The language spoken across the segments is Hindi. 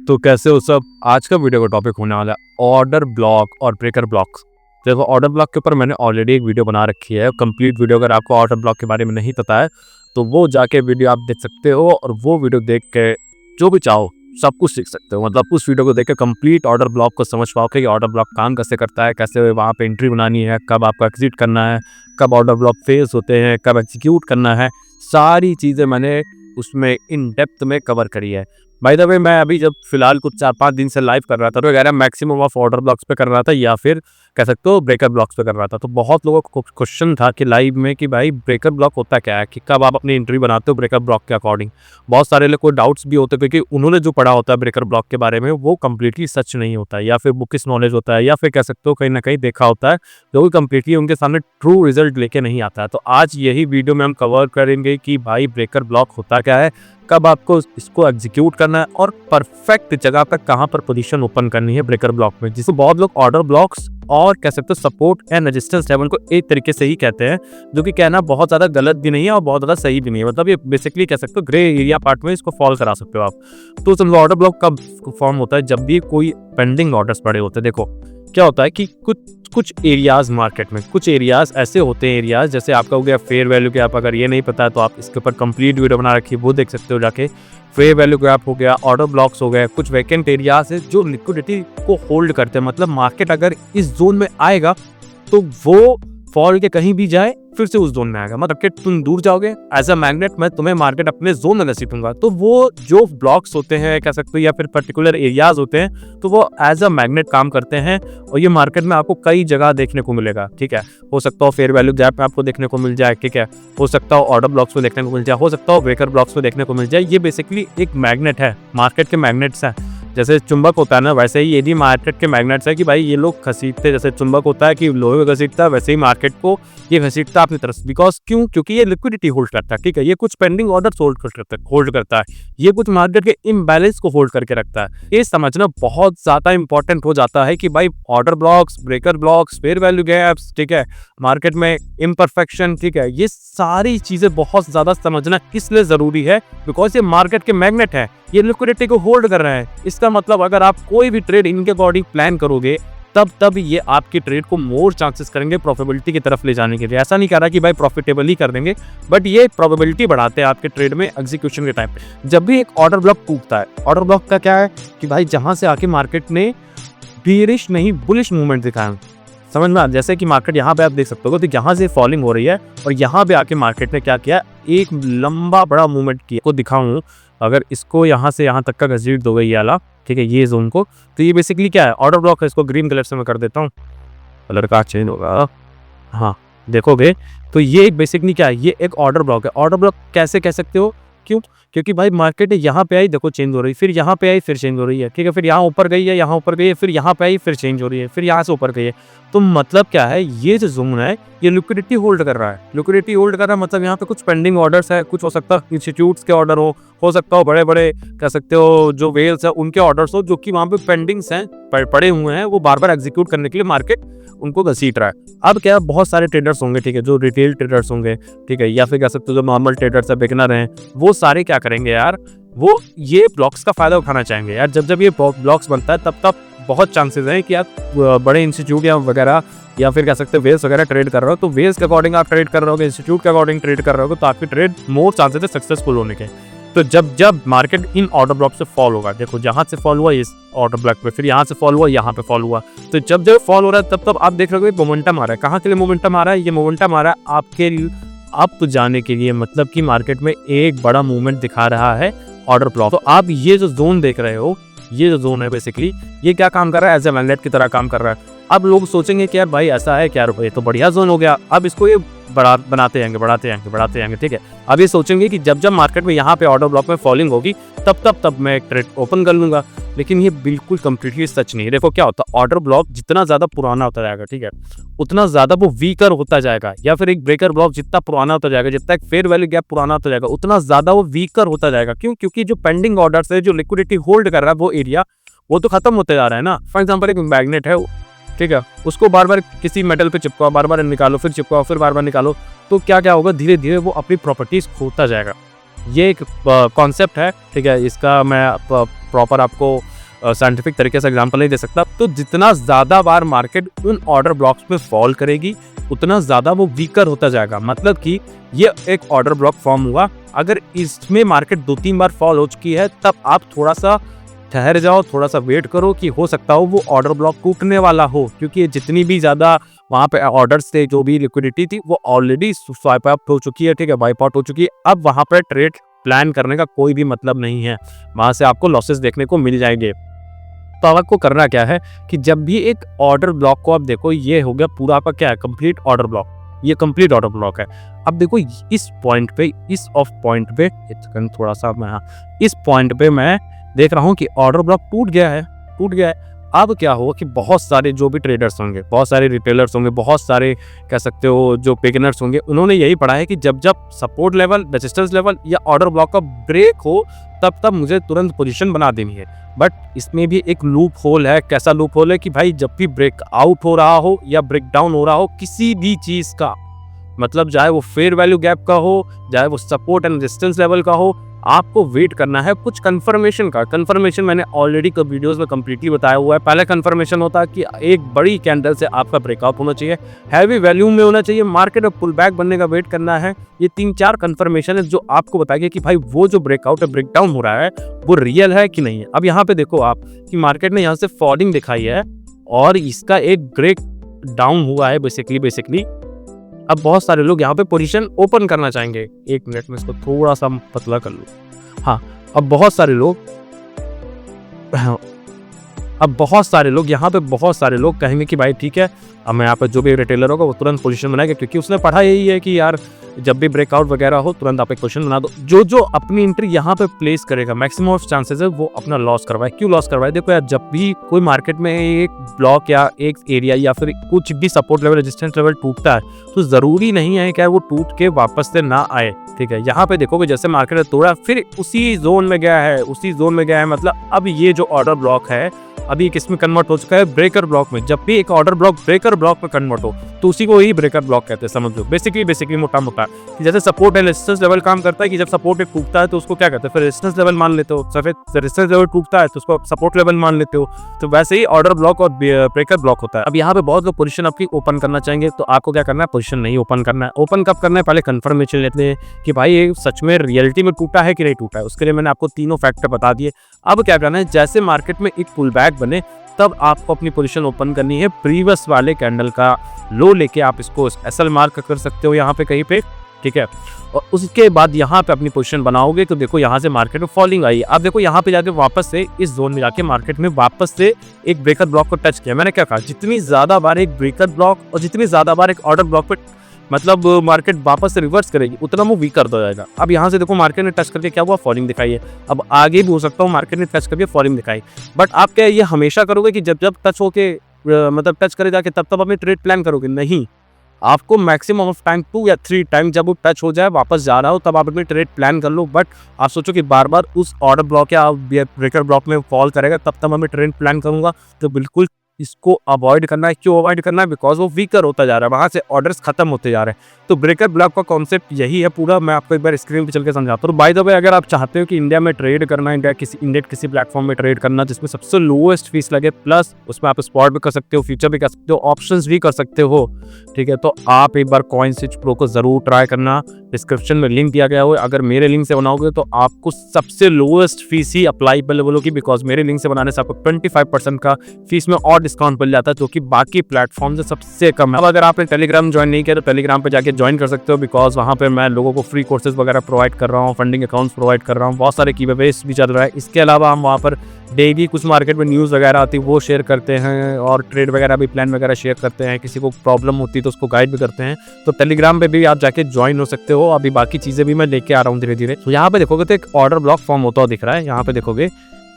तो कैसे हो सब। आज का वीडियो का टॉपिक होने वाला है ऑर्डर ब्लॉक और ब्रेकर ब्लॉक्स। देखो, ऑर्डर ब्लॉक के ऊपर मैंने ऑलरेडी एक वीडियो बना रखी है, कंप्लीट वीडियो। अगर आपको ऑर्डर ब्लॉक के बारे में नहीं पता है तो वो जाके वीडियो आप देख सकते हो, और वो वीडियो देख के जो भी चाहो सब कुछ सीख सकते हो। मतलब उस वीडियो को देख के कंप्लीट ऑर्डर ब्लॉक को समझ पाओगे कि ऑर्डर ब्लॉक काम कैसे करता है, कैसे वहाँ पे एंट्री बनानी है, कब आपको एग्जिट करना है, कब ऑर्डर ब्लॉक फेस होते हैं, कब एग्जीक्यूट करना है। सारी चीज़ें मैंने उसमें इन डेप्थ में कवर करी है। बाय द वे, मैं अभी जब फिलहाल कुछ 4-5 दिन से लाइव कर रहा था तो वगैरह मैक्सिमम ऑफ ऑर्डर ब्लॉक्स पे कर रहा था, या फिर कह सकते हो ब्रेकर ब्लॉक्स पे कर रहा था। तो बहुत लोगों को क्वेश्चन था कि लाइव में कि भाई ब्रेकर ब्लॉक होता क्या है, कि कब आप अपनी एंट्री बनाते हो ब्रेकर ब्लॉक के अकॉर्डिंग। बहुत सारे लोग को डाउट्स भी होते हैं क्योंकि उन्होंने जो पढ़ा होता है ब्रेकर ब्लॉक के बारे में वो कम्प्लीटली सच नहीं होता है, या फिर बुकिश नॉलेज होता है, या फिर कह सकते हो कहीं ना कहीं देखा होता है जो भी कम्प्लीटली उनके सामने ट्रू रिजल्ट लेके नहीं आता है। तो आज यही वीडियो में हम कवर करेंगे कि भाई ब्रेकर ब्लॉक होता क्या है, कब आपको इसको एग्जीक्यूट करना है, और परफेक्ट जगह पर कहां पर पोजीशन ओपन करनी है ब्रेकर ब्लॉक में, जिसको बहुत लोग ऑर्डर ब्लॉक्स और कह सकते हो सपोर्ट एंड रेजिस्टेंस लेवल को एक तरीके से ही कहते हैं, जो कि कहना बहुत ज़्यादा गलत भी नहीं है और बहुत ज़्यादा सही भी नहीं है। मतलब ये बेसिकली कह सकते हो ग्रे एरिया पार्ट में इसको फॉलो करा सकते हो आप। तो समझो ऑर्डर ब्लॉक कब फॉर्म होता है, जब भी कोई पेंडिंग ऑर्डर्स पड़े होते हैं। देखो क्या होता है कि कुछ एरियाज मार्केट में, कुछ एरियाज ऐसे होते हैं, एरियाज जैसे आपका हो गया फेयर वैल्यू गैप। अगर ये नहीं पता है तो आप इसके ऊपर कंप्लीट वीडियो बना रखी है, वो देख सकते हो जाके। फेयर वैल्यू गैप हो गया, ऑर्डर ब्लॉक्स हो गए, कुछ वैकेंट एरियाज है जो लिक्विडिटी को होल्ड करते हैं। मतलब मार्केट अगर इस जोन में आएगा तो वो फॉल के कहीं भी जाए फिर से उस जोन में आएगा। मतलब कि तुम दूर जाओगे, एज अ मैग्नेट मैं तुम्हें मार्केट अपने जोन में घसीटूंगा। तो वो जो ब्लॉक्स होते हैं कह सकते हो, या फिर पर्टिकुलर एरियाज होते हैं, तो वो एज अ मैग्नेट काम करते हैं। और ये मार्केट में आपको कई जगह देखने को मिलेगा। ठीक है, हो सकता हो फेयर वैल्यू गैप में आपको देखने को मिल जाए, ठीक है, हो सकता हो ऑर्डर ब्लॉक्स में देखने को मिल जाए, हो सकता हो ब्रेकर ब्लॉक्स में देखने को मिल जाए। ये बेसिकली एक मैग्नेट है, मार्केट के मैग्नेट्स हैं। जैसे चुंबक होता है ना, वैसे ही ये भी मार्केट के मैग्नेट्स है कि भाई ये लोग घसीटते, जैसे चुंबक होता है कि लोहे को घसीटता है, वैसे ही मार्केट को ये घसीटता है अपनी तरफ। बिकॉज क्यों? क्योंकि ये लिक्विडिटी होल्ड करता है। ठीक है, ये कुछ पेंडिंग ऑर्डर होल्ड करता है, ये कुछ मार्केट के इम्बैलेंस को होल्ड करके रखता है। ये समझना बहुत ज्यादा इंपॉर्टेंट हो जाता है कि भाई order blocks, breaker blocks, fair value gaps, ठीक है, मार्केट में इम्परफेक्शन, ठीक है, ये सारी चीजें बहुत ज्यादा समझना इसलिए जरूरी है बिकॉज ये मार्केट के मैग्नेट है, ये लिक्विडिटी को होल्ड कर रहे हैं। इसका मतलब अगर आप कोई भी ट्रेड इनके अकॉर्डिंग प्लान करोगे तब ये आपकी ट्रेड को मोर चांसेस करेंगे प्रॉफिटेबिलिटी की तरफ ले जाने के लिए। ऐसा नहीं कह रहा कि भाई प्रॉफिटेबल ही कर देंगे, बट ये प्रोबेबिलिटी बढ़ाते हैं आपके ट्रेड में एग्जीक्यूशन के टाइम पे। जब भी एक ऑर्डर ब्लॉक टूटता है, ऑर्डर ब्लॉक का क्या है कि भाई जहां से आके मार्केट ने बीयरिश नहीं बुलिश मूवमेंट दिखाया, समझ में। जैसे कि मार्केट यहाँ पे आप देख सकते हो, तो यहाँ से फॉलिंग हो रही है और यहाँ पे आके मार्केट ने क्या किया, एक लंबा बड़ा मूवमेंट किया। को दिखाऊं, अगर इसको यहाँ से यहाँ तक का घसीट दोगे ये वाला, ठीक है, ये जोन को, तो ये बेसिकली क्या है, ऑर्डर ब्लॉक है। इसको ग्रीन कलर से मैं कर देता हूँ, कलर का चेंज होगा, हाँ देखोगे तो ये बेसिकली क्या है, ये एक ऑर्डर ब्लॉक है। ऑर्डर ब्लॉक कैसे कह सकते हो, क्यों? क्योंकि भाई मार्केट यहाँ पे आई, देखो चेंज हो रही है, फिर यहाँ पे आई, फिर चेंज हो रही है, ठीक है, फिर यहाँ ऊपर गई है, यहाँ ऊपर गई है, फिर यहाँ पे आई, फिर चेंज हो रही है, फिर यहाँ से ऊपर गई है। तो मतलब क्या है, ये जो जोन है ये लिक्विडिटी होल्ड कर रहा है। लिक्विडिटी होल्ड कर रहा है मतलब यहाँ पे कुछ पेंडिंग ऑर्डर्स है, कुछ हो सकता है इंस्टीट्यूट्स के ऑर्डर हो सकता हो बड़े बड़े कह सकते हो जो वेल्स है उनके ऑर्डर्स हो, जो कि वहाँ पे पेंडिंग्स हैं, पड़े हुए हैं, वो बार बार एग्जीक्यूट करने के लिए मार्केट उनको घसीट रहा है। अब क्या, बहुत सारे ट्रेडर्स होंगे, ठीक है, जो रिटेल ट्रेडर्स होंगे, ठीक है, या फिर कह सकते हो जो नॉर्मल ट्रेडर्स है, बिगिनर हैं, वो सारे क्या करेंगे यार, वो ये ब्लॉक्स का फायदा उठाना चाहेंगे यार। जब ये ब्लॉक्स बनता है तब बहुत चांसेस हैं कि आप बड़े इंस्टीट्यूट या वगैरह, या फिर कह सकते हो वेल्स वगैरह ट्रेड कर रहे हो, तो वेल्स के अकॉर्डिंग आप ट्रेड कर रहे हो, इंस्टीट्यूट के अकॉर्डिंग ट्रेड कर रहे हो, तो आपकी ट्रेड मोर चांसेस है सक्सेसफुल होने के। तो जब मार्केट इन ऑर्डर ब्लॉक से फॉल होगा, देखो जहां से फॉल हुआ इस ऑर्डर ब्लॉक पे, फिर यहाँ से फॉल हुआ, यहाँ पे फॉल हुआ, तो जब फॉल हो रहा है तब आप देख रहे हो मोमेंटम आ रहा है। कहाँ के लिए मोमेंटम आ रहा है? ये मोमेंटम आ रहा है आपके अप जाने के लिए, मतलब कि मार्केट में एक बड़ा मूवमेंट दिखा रहा है ऑर्डर ब्लॉक। तो आप ये जो जोन देख रहे हो, ये जो जोन है बेसिकली ये क्या काम कर रहा है, एज ए मैग्नेट की तरह काम कर रहा है। अब लोग सोचेंगे कि यार भाई ऐसा है क्या, ये तो बढ़िया जोन हो गया, अब इसको ये बढ़ाते जाएंगे, ठीक है। अब ये सोचेंगे कि जब मार्केट में यहाँ पे ऑर्डर ब्लॉक में फॉलिंग होगी तब मैं एक ट्रेड ओपन कर लूंगा, लेकिन ये बिल्कुल कंप्लीटली सच नहीं है। देखो क्या होता है, ऑर्डर ब्लॉक जितना ज्यादा पुराना होता जाएगा, ठीक है, उतना ज्यादा वो वीकर होता जाएगा, या फिर एक ब्रेकर ब्लॉक जितना पुराना होता जाएगा, जितना एक फेयर वैल्यू गैप पुराना होता जाएगा, उतना ज्यादा वो वीकर होता जाएगा। क्यों? क्योंकि जो पेंडिंग ऑर्डर्स है, जो लिक्विडिटी होल्ड कर रहा है वो एरिया, वो तो खत्म होते जा रहा है ना। फॉर एग्जाम्पल एक मैग्नेट है, ठीक है, उसको बार बार किसी मेटल पे चिपकाओ, बार बार निकालो, फिर चिपकाओ, फिर बार बार निकालो, तो क्या होगा, धीरे धीरे वो अपनी प्रॉपर्टीज खोता जाएगा। ये एक कॉन्सेप्ट है, ठीक है, इसका मैं प्रॉपर आपको साइंटिफिक तरीके से एग्जांपल नहीं दे सकता। तो जितना ज़्यादा बार मार्केट उन ऑर्डर ब्लॉक्स में फॉल करेगी उतना ज़्यादा वो वीकर होता जाएगा। मतलब कि ये एक ऑर्डर ब्लॉक फॉर्म हुआ, अगर इसमें मार्केट 2-3 बार फॉल हो चुकी है तब आप थोड़ा सा ठहर जाओ, थोड़ा सा वेट करो कि हो सकता हो वो ऑर्डर ब्लॉक टूटने वाला हो, क्योंकि जितनी भी ज़्यादा वहाँ पे ऑर्डर्स थे, जो भी लिक्विडिटी थी वो ऑलरेडी स्वाइप आउट हो चुकी है, ठीक है, वाइप आउट हो चुकी है। अब वहाँ पे ट्रेड प्लान करने का कोई भी मतलब नहीं है, वहाँ से आपको लॉसेस देखने को मिल जाएंगे। तो आपको करना क्या है कि जब भी एक ऑर्डर ब्लॉक को आप देखो, ये हो गया पूरा आपका क्या है, कंप्लीट ऑर्डर ब्लॉक, ये कंप्लीट ऑर्डर ब्लॉक है। अब देखो इस पॉइंट पे, इस ऑफ पॉइंट पे थोड़ा सा मैं इस पॉइंट पे मैं देख रहा हूँ कि ऑर्डर ब्लॉक टूट गया है। अब क्या होगा कि बहुत सारे जो भी ट्रेडर्स होंगे, बहुत सारे रिटेलर्स होंगे, बहुत सारे कह सकते हो जो बिगिनर्स होंगे, उन्होंने यही पढ़ा है कि जब जब सपोर्ट लेवल, रेजिस्टेंस लेवल या ऑर्डर ब्लॉक का ब्रेक हो तब मुझे तुरंत पोजीशन बना देनी है। बट इसमें भी एक लूप होल है। कैसा लूप होल है कि भाई जब भी ब्रेक आउट हो रहा हो या ब्रेक डाउन हो रहा हो किसी भी चीज़ का, मतलब चाहे वो फेयर वैल्यू गैप का हो, चाहे वो सपोर्ट एंड रेजिस्टेंस लेवल का हो, आपको वेट करना है कुछ कंफर्मेशन का। कंफर्मेशन मैंने ऑलरेडी वीडियोस में कंप्लीटली बताया हुआ है। पहला कंफर्मेशन होता है कि एक बड़ी कैंडल से आपका ब्रेकआउट होना चाहिए, हैवी वैल्यूम में होना चाहिए, मार्केट में पुल बैक बनने का वेट करना है। ये 3-4 कंफर्मेशन है जो आपको बताएगी कि भाई वो जो ब्रेकआउट है, ब्रेकडाउन हो रहा है, वो रियल है कि नहीं है। अब यहाँ पे देखो आप कि मार्केट ने यहाँ से फॉलिंग दिखाई है और इसका एक ब्रेक डाउन हुआ है बेसिकली। अब बहुत सारे लोग यहाँ पे पोजीशन ओपन करना चाहेंगे। 1 मिनट में इसको थोड़ा सा पतला कर लूँ। हाँ, अब बहुत सारे लोग यहाँ पे बहुत सारे लोग कहेंगे कि भाई ठीक है, अब मैं यहाँ पे जो भी रिटेलर होगा वो तुरंत पोजीशन बनाएगा, क्योंकि उसने पढ़ा यही है कि यार जब भी ब्रेकआउट वगैरह हो तुरंत आप एक पोजीशन बना दो। जो अपनी एंट्री यहाँ पे प्लेस करेगा, मैक्सिमम ऑफ चांसेस है वो अपना लॉस करवाए। क्यों लॉस करवाए? देखो यार, जब भी कोई मार्केट में एक ब्लॉक या एक एरिया या फिर कुछ भी सपोर्ट लेवल, रेजिस्टेंस लेवल टूटता है तो जरूरी नहीं है कि वो टूट के वापस से ना आए, ठीक है। यहाँ पे देखोगे जैसे मार्केट ने तोड़ा फिर उसी जोन में गया है, मतलब अब ये जो ऑर्डर ब्लॉक है अभी किस में कन्वर्ट हो चुका है, ब्रेकर ब्लॉक में। जब भी एक ऑर्डर ब्लॉक ब्रेकर ब्लॉक में कन्वर्ट हो तो उसी को ही ब्रेकर ब्लॉक कहते हैं, समझ लो। बेसिकली मोटा कि जैसे सपोर्ट एंड रेजिस्टेंस लेवल काम करता है कि जब सपोर्ट एक टूटता है तो उसको क्या कहते हैं, फिर रेजिस्टेंस लेवल मान लेते हो, रेजिस्टेंस लेवल टूटता है तो उसको सपोर्ट लेवल मान लेते हो। तो वैसे ही ऑर्डर ब्लॉक और ब्रेकर ब्लॉक होता है। अब यहाँ पे बहुत लोग पोजीशन आपकी ओपन करना चाहेंगे, तो आपको क्या करना है, पोजीशन नहीं ओपन करना है। ओपन कब करना है, पहले कंफर्मेशन लेते हैं कि भाई ये सच में रियलिटी में टूटा है कि नहीं टूटा है। उसके लिए मैंने आपको तीनों फैक्टर बता दिए। अब क्या करना है, जैसे मार्केट में एक पुल बैक बने तब आपको अपनी पोजीशन ओपन करनी है। प्रीवियस वाले कैंडल का लो लेके आप इसको एसएल मार्क कर सकते हो यहाँ पे कहीं पे, ठीक है। और उसके बाद यहाँ पे अपनी पोजीशन बनाओगे तो देखो यहाँ से मार्केट में फॉलिंग आई। अब देखो यहाँ पे जाके वापस से इस जोन में जाके मार्केट में वापस से एक ब्रेकर ब्लॉक को टच किया। मैंने क्या कहा, जितनी ज्यादा बार एक ब्रेकर ब्लॉक और जितनी ज्यादा बार एक ऑर्डर ब्लॉक पे मतलब मार्केट वापस से रिवर्स करेगी उतना वो वीकर हो जाएगा। अब यहाँ से देखो मार्केट ने टच करके क्या हुआ, फॉलिंग दिखाई है। अब आगे भी हो सकता हो मार्केट ने टच करके फॉलिंग दिखाई, बट आप क्या ये हमेशा करोगे कि जब टच होके मतलब टच करे जाके तब अपने ट्रेड प्लान करोगे? नहीं, आपको मैक्सिमम ऑफ टाइम 2 या 3 टाइम जब वो टच हो जाए वापस जा रहा हो तब आप अपनी ट्रेड प्लान कर लो। बट आप सोचो कि बार बार उस ऑर्डर ब्लॉक या ब्रेकर ब्लॉक में फॉल करेगा तब मैं ट्रेड प्लान करूंगा, तो बिल्कुल इसको अवॉइड करना है। क्यों अवॉइड करना है? बिकॉज वो वीकर होता जा रहा है, वहां से ऑर्डर्स खत्म होते जा रहे हैं। तो ब्रेकर ब्लॉक का कॉन्सेप्ट यही है पूरा। मैं आपको एक बार स्क्रीन पे चल के समझाता हूँ। बाय द वे, अगर आप चाहते हो कि इंडिया में ट्रेड करना, इंडिया किसी प्लेटफॉर्म में ट्रेड करना जिसमें सबसे लोएस्ट फीस लगे, प्लस उसमें आप स्पॉट भी कर सकते हो, फ्यूचर भी कर सकते हो, ऑप्शंस भी कर सकते हो, ठीक है, तो आप एक बार CoinSwitch Pro को जरूर ट्राई करना। डिस्क्रिप्शन में लिंक दिया गया हो, अगर मेरे लिंक से बनाओगे तो आपको सबसे लोएस्ट फीस ही अप्लाईबल होगी, बिकॉज मेरे लिंक से बनाने से आपको 25% का फीस में और डिस्काउंट मिल जाता है, जो कि बाकी प्लेटफॉर्म से सबसे कम है। अब अगर आपने टेलीग्राम ज्वाइन नहीं किया तो टेलीग्राम पे जाके ज्वाइन कर सकते हो, बिकॉज वहाँ पे मैं लोगों को फ्री कोर्सेज वगैरह प्रोवाइड कर रहा हूँ, फंडिंग अकाउंट्स प्रोवाइड कर रहा हूँ, बहुत सारे कीवेज भी चल रहा है। इसके अलावा हम वहाँ पर डेली कुछ मार्केट में न्यूज़ वगैरह आती है वो शेयर करते हैं, और ट्रेड वगैरह भी प्लान वगैरह शेयर करते हैं। किसी को प्रॉब्लम होती है तो उसको गाइड भी करते हैं। तो टेलीग्राम पे भी आप जाके ज्वाइन हो सकते हो। अभी बाकी चीज़ें भी मैं लेके आ रहा हूँ धीरे धीरे। तो यहाँ पे देखोगे तो एक ऑर्डर ब्लॉक फॉर्म होता हुआ दिख रहा है, यहाँ पे देखोगे,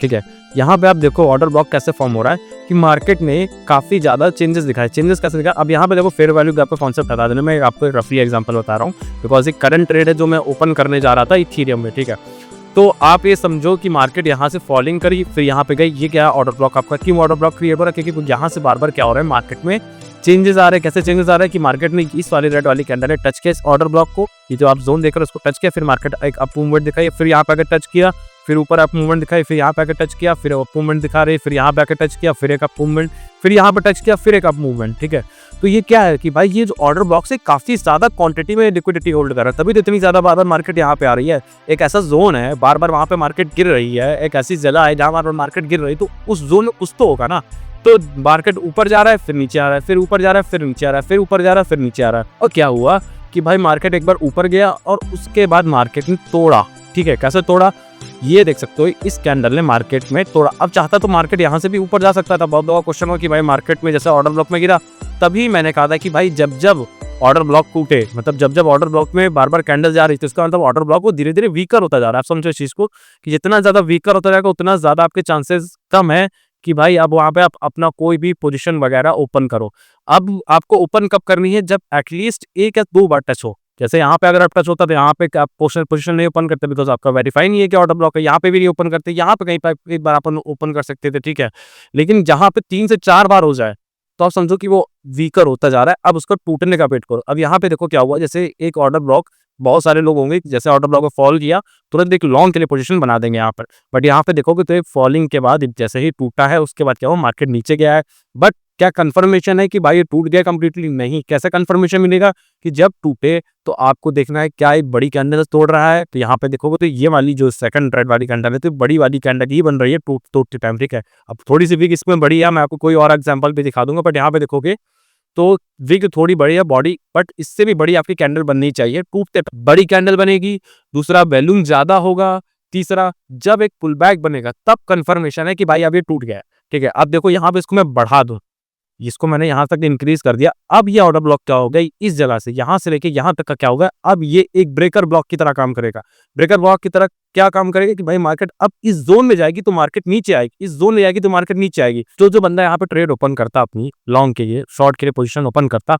ठीक है। यहाँ पे आप देखो ऑर्डर ब्लॉक कैसे फॉर्म हो रहा है कि मार्केट ने काफ़ी ज़्यादा चेंजेस दिखाए। चेंजेस कैसे दिखा? अब यहाँ पे देखो फेयर वैल्यू गैप का कॉन्सेप्ट बता देना, मैं आपको रफली एग्जांपल बता रहा हूँ, बिकॉज एक करंट ट्रेड है जो मैं ओपन करने जा रहा था इथेरियम में, ठीक है। तो आप ये समझो कि मार्केट यहाँ से फॉलिंग करी, फिर यहाँ पे गई, ये क्या ऑर्डर ब्लॉक आपका क्यों ऑर्डर ब्लॉक क्रिएट हो रहा है? क्योंकि यहाँ से बार बार क्या हो रहा है, मार्केट में चेंजेस आ रहे हैं। कैसे चेंजेस आ रहे हैं कि मार्केट ने इस वाली रेड वाली कैंडल ने टच किया इस ऑर्डर ब्लॉक को, ये जो आप जोन देख रहे हो उसको टच किया, फिर मार्केट एक अप मूवमेंट दिखाई, फिर यहाँ पे अगर टच किया फिर ऊपर अप मूवमेंट दिखाई, फिर यहाँ पे आके टच किया, फिर अप मूवमेंट दिखा रही, फिर यहाँ पे आके टच किया, फिर एक अप मूवमेंट, फिर यहाँ पे टच किया, फिर एक अप मूवमेंट, ठीक है। तो ये क्या है कि भाई ये जो ऑर्डर ब्लॉक्स है काफी ज्यादा क्वांटिटी में लिक्विडिटी होल्ड कर रहा है, तभी तो इतनी ज्यादा बार बार मार्केट यहाँ पे आ रही है। एक ऐसा जोन है, बार बार वहां पे मार्केट गिर रही है, एक ऐसी जगह है जहां बार बार मार्केट गिर रही है, तो उस जोन में कुछ तो होगा ना। तो मार्केट ऊपर जा रहा है, फिर नीचे आ रहा है, फिर ऊपर जा रहा है, फिर नीचे आ रहा है, फिर ऊपर जा रहा है, फिर नीचे आ रहा है। और क्या हुआ कि भाई मार्केट एक बार ऊपर गया और उसके बाद मार्केट ने तोड़ा, ठीक है। कैसे तोड़ा ये देख सकते हो, इस कैंडल ने मार्केट में तोड़ा। अब चाहता तो मार्केट यहाँ से भी ऊपर जा सकता था। बहुत बड़ा क्वेश्चन हो कि भाई मार्केट में जैसे ऑर्डर ब्लॉक में गिरा, तभी मैंने कहा था कि भाई जब जब ऑर्डर ब्लॉक टूटे, मतलब जब जब ऑर्डर ब्लॉक में बार बार कैंडल जा रही थी, उसका मतलब ऑर्डर ब्लॉक वो धीरे धीरे वीकर होता जा रहा है। आप समझो इस चीज को कि जितना ज्यादा वीकर होता जाएगा उतना ज्यादा आपके चांसेस कम है कि भाई अब वहां पे आप अपना कोई भी पोजीशन वगैरह ओपन करो। अब आपको ओपन कब करनी है, जब एटलीस्ट एक या दो बार टच हो। जैसे यहाँ पे अगर आप टच होता तो यहाँ पे आप पोजीशन नहीं ओपन करते, बिकॉज आपका वेरीफाई नहीं है कि ऑर्डर ब्लॉक है। यहाँ पे भी नहीं ओपन करते, यहाँ पे कहीं पर एक बार अपन ओपन कर सकते थे, ठीक है। लेकिन जहाँ पे 3 से 4 बार हो जाए तो आप समझो कि वो वीकर होता जा रहा है। अब उसको टूटने का वेट करो। अब यहाँ पे देखो क्या हुआ, जैसे एक ऑर्डर ब्लॉक, बहुत सारे लोग होंगे जैसे ऑर्डर ब्लॉक में फॉल किया तुरंत एक लॉन्ग के लिए पोजीशन बना देंगे यहाँ पर। बट यहाँ पे देखोगे तो फॉलिंग के बाद जैसे ही टूटा है उसके बाद क्या हुआ, मार्केट नीचे गया है। बट क्या कंफर्मेशन है कि भाई ये टूट गया कंप्लीटली? नहीं। कैसे कंफर्मेशन मिलेगा कि जब टूटे तो आपको देखना है क्या एक बड़ी कैंडल तोड़ रहा है। तो यहाँ पे देखोगे तो ये वाली जो सेकंड रेड वाली कैंडल है तो बड़ी वाली कैंडल ही बन रही है तोड़ते टाइम, ठीक है। अब थोड़ी सी वीक इसमें बड़ी है, मैं आपको कोई और एग्जाम्पल भी दिखा दूंगा। बट यहाँ पे देखोगे तो विग थोड़ी बड़ी है बॉडी, बट इससे भी बड़ी आपकी कैंडल बननी चाहिए। टूटते बड़ी कैंडल बनेगी, दूसरा वैल्यूम ज्यादा होगा, तीसरा जब एक पुल बैक बनेगा तब कंफर्मेशन है कि भाई अब ये टूट गया है, ठीक है। अब देखो यहाँ पे इसको मैं बढ़ा दूं, इसको मैंने यहाँ तक इंक्रीज कर दिया। अब ये ऑर्डर ब्लॉक क्या होगा, इस जगह से यहाँ से लेके यहाँ तक का क्या होगा, अब ये एक ब्रेकर ब्लॉक की तरह काम करेगा। ब्रेकर ब्लॉक की तरह क्या काम करेगा कि भाई मार्केट अब इस जोन में जाएगी तो मार्केट नीचे आएगी, इस जोन में जाएगी तो मार्केट नीचे आएगी। जो बंदा यहाँ पे ट्रेड ओपन करता अपनी लॉन्ग के लिए, शॉर्ट के लिए पोजीशन ओपन करता,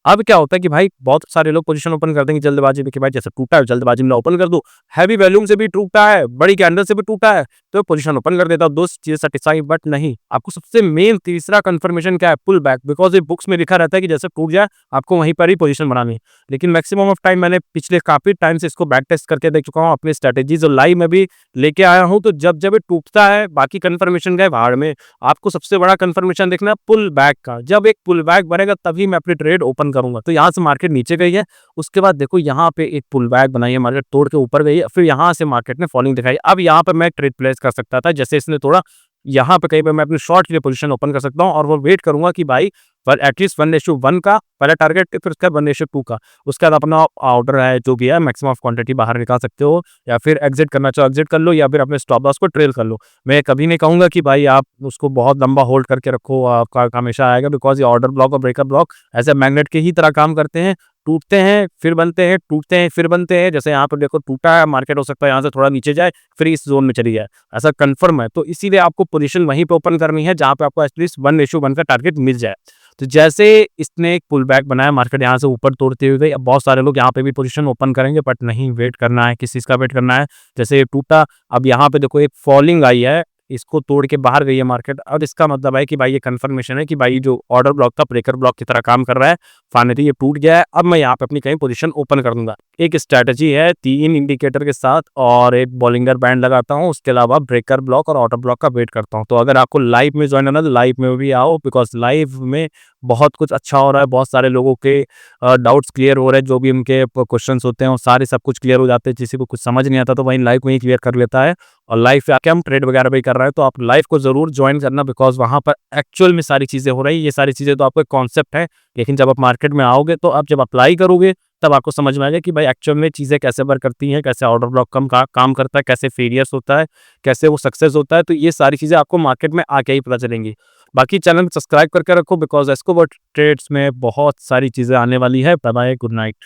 अब क्या होता है कि भाई बहुत सारे लोग पोजीशन ओपन कर देंगे जल्दबाजी में कि भाई जैसे टूटा है जल्दबाजी में ओपन कर दो, हैवी वॉल्यूम से भी टूटा है, बड़ी कैंडल से भी टूटा है तो पोजीशन ओपन कर देता, दो चीजें सेटिस्फाई। बट नहीं, आपको सबसे मेन तीसरा कंफर्मेशन क्या है, पुल बैक। बिकॉज ये बुक्स में लिखा रहता है कि जैसे टूट जाए आपको वहीं पर ही पोजीशन बनानी है, लेकिन मैक्सिमम ऑफ टाइम मैंने पिछले काफी टाइम से इसको बैक टेस्ट करके देख चुका हूँ, अपनी स्ट्रेटेजीज और लाइव में भी लेके आया हूँ। तो जब जब ये टूटता है बाकी कंफर्मेशन गए बाहर में, आपको सबसे बड़ा कंफर्मेशन देखना है पुल बैक का। जब एक पुल बैक बनेगा तभी मैं अपनी ट्रेड ओपन करूंगा। तो यहाँ से मार्केट नीचे गई है, उसके बाद देखो यहाँ पे एक पुल बैक बनाई है, मार्केट तोड़ के ऊपर गई है, फिर यहाँ से मार्केट ने फॉलिंग दिखाई। अब यहाँ पे मैं ट्रेड प्लेस कर सकता था, जैसे इसने तोड़ा यहाँ पे कहीं पे मैं अपनी शॉर्ट के लिए पोजीशन ओपन कर सकता हूँ और वो वेट करूंगा कि भाई पर एटलीस्ट 1:1 का पहला टारगेट, फिर उसका 1:2 का, उसके बाद अपना ऑर्डर है जो भी है मैक्सिमम ऑफ क्वांटिटी बाहर निकाल सकते हो, या फिर एग्जिट करना चाहो एग्जिट कर लो, या फिर अपने स्टॉप लॉस को ट्रेल कर लो। मैं कभी नहीं कहूंगा कि भाई आप उसको बहुत लंबा होल्ड करके रखो, आपका हमेशा आएगा। बिकॉज ये ऑर्डर ब्लॉक और ब्रेकर ब्लॉक ऐसे मैग्नेट के ही तरह काम करते हैं, टूटते हैं फिर बनते हैं, टूटते हैं फिर बनते हैं। जैसे यहाँ पर देखो टूटा है, मार्केट हो सकता है यहाँ से थोड़ा नीचे जाए फिर इस जोन में चली जाए, ऐसा कंफर्म है। तो इसीलिए आपको पोजीशन वहीं पे ओपन करनी है जहाँ पे आपको एटलीस्ट 1:1 का टारगेट मिल जाए। तो जैसे इसने एक पुल बैक बनाया, मार्केट यहाँ से ऊपर तोड़ते हुए गई। अब बहुत सारे लोग यहाँ पे भी पोजीशन ओपन करेंगे, बट नहीं, वेट करना है, किस चीज का वेट करना है। जैसे ये टूटा, अब यहाँ पे देखो एक फॉलिंग आई है, इसको तोड़ के बाहर गई है मार्केट। अब इसका मतलब है कि भाई ये कंफर्मेशन है कि भाई जो ऑर्डर ब्लॉक का ब्रेकर ब्लॉक की तरह काम कर रहा है, फाइनली ये टूट गया है। अब मैं यहाँ पे अपनी कहीं पोजीशन ओपन कर दूंगा। एक स्ट्रैटेजी है 3 इंडिकेटर के साथ और एक बॉलिंगर बैंड लगाता हूँ, उसके अलावा ब्रेकर ब्लॉक और ऑर्डर ब्लॉक का वेट करता हूँ। तो अगर आपको लाइव में ज्वाइन करना है तो लाइव में भी आओ, बिकॉज लाइव में बहुत कुछ अच्छा हो रहा है। बहुत सारे लोगों के डाउट्स क्लियर हो रहे हैं, जो भी उनके क्वेश्चंस होते हैं वो सारे सब कुछ क्लियर हो जाते हैं। किसी को कुछ समझ नहीं आता तो वहीं लाइव में ही क्लियर कर लेता है। और लाइव पे आके हम ट्रेड वगैरह भी कर रहे हैं, तो आप लाइव को जरूर ज्वाइन करना, बिकॉज वहां पर एक्चुअल में सारी चीजें हो रही है। ये सारी चीजें तो आपको कॉन्सेप्ट है, लेकिन जब आप मार्केट में आओगे तो आप जब अप्लाई करोगे तब आपको समझ में आएगा कि भाई एक्चुअल में चीजें कैसे वर्क करती हैं, कैसे ऑर्डर ब्लॉक काम करता है, कैसे फेलियर्स होता है, कैसे वो सक्सेस होता है। तो ये सारी चीजें आपको मार्केट में आके ही पता चलेंगी। बाकी चैनल सब्सक्राइब करके रखो, बिकॉज एस्कोबर ट्रेड्स में बहुत सारी चीजें आने वाली है। Bye bye, good night.